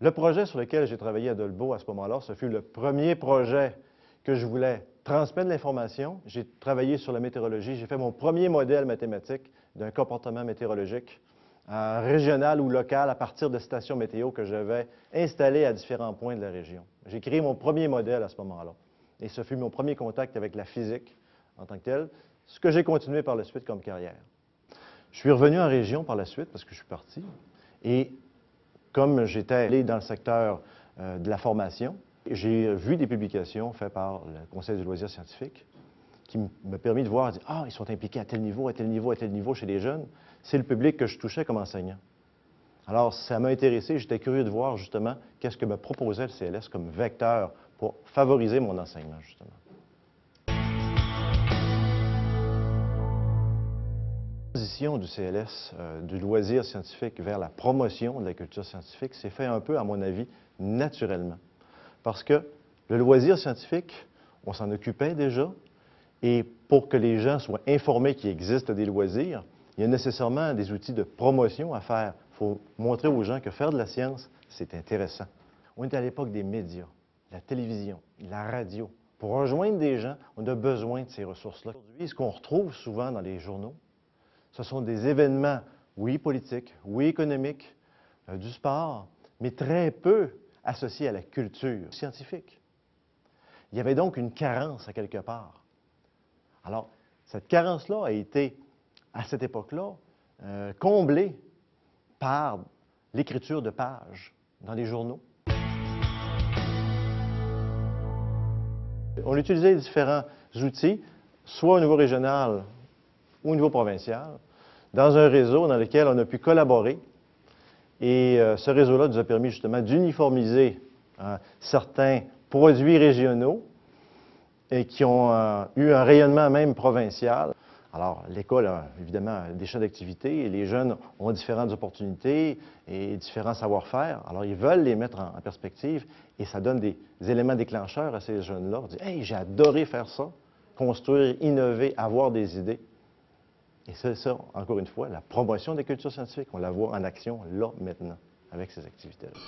Le projet sur lequel j'ai travaillé à Dolbeau à ce moment-là, ce fut le premier projet que je voulais transmettre de l'information. J'ai travaillé sur la météorologie. J'ai fait mon premier modèle mathématique d'un comportement météorologique régional ou local à partir de stations météo que j'avais installées à différents points de la région. J'ai créé mon premier modèle à ce moment-là. Et ce fut mon premier contact avec la physique en tant que telle, ce que j'ai continué par la suite comme carrière. Je suis revenu en région par la suite parce que je suis parti. Et comme j'étais allé dans le secteur de la formation, j'ai vu des publications faites par le Conseil du loisir scientifique qui m'a permis de voir, ils sont impliqués à tel niveau, à tel niveau, à tel niveau chez les jeunes. C'est le public que je touchais comme enseignant. Alors, ça m'a intéressé, j'étais curieux de voir justement qu'est-ce que me proposait le CLS comme vecteur pour favoriser mon enseignement, justement. La transition du CLS, du loisir scientifique vers la promotion de la culture scientifique, s'est fait un peu, à mon avis, naturellement. Parce que le loisir scientifique, on s'en occupait déjà, et pour que les gens soient informés qu'il existe des loisirs, il y a nécessairement des outils de promotion à faire. Il faut montrer aux gens que faire de la science, c'est intéressant. On est à l'époque des médias, la télévision, la radio. Pour rejoindre des gens, on a besoin de ces ressources-là. Aujourd'hui, ce qu'on retrouve souvent dans les journaux, ce sont des événements, oui, politiques, oui, économiques, du sport, mais très peu associés à la culture scientifique. Il y avait donc une carence à quelque part. Alors, cette carence-là a été, à cette époque-là, comblée par l'écriture de pages dans les journaux. On utilisait différents outils, soit au niveau régional ou au niveau provincial, dans un réseau dans lequel on a pu collaborer. Et ce réseau-là nous a permis justement d'uniformiser certains produits régionaux et qui ont eu un rayonnement même provincial. Alors, l'école a évidemment des champs d'activité et les jeunes ont différentes opportunités et différents savoir-faire. Alors, ils veulent les mettre en perspective et ça donne des éléments déclencheurs à ces jeunes-là. On dit « Hey, j'ai adoré faire ça, construire, innover, avoir des idées ». Et c'est ça, encore une fois, la promotion des cultures scientifiques. On la voit en action là, maintenant, avec ces activités-là.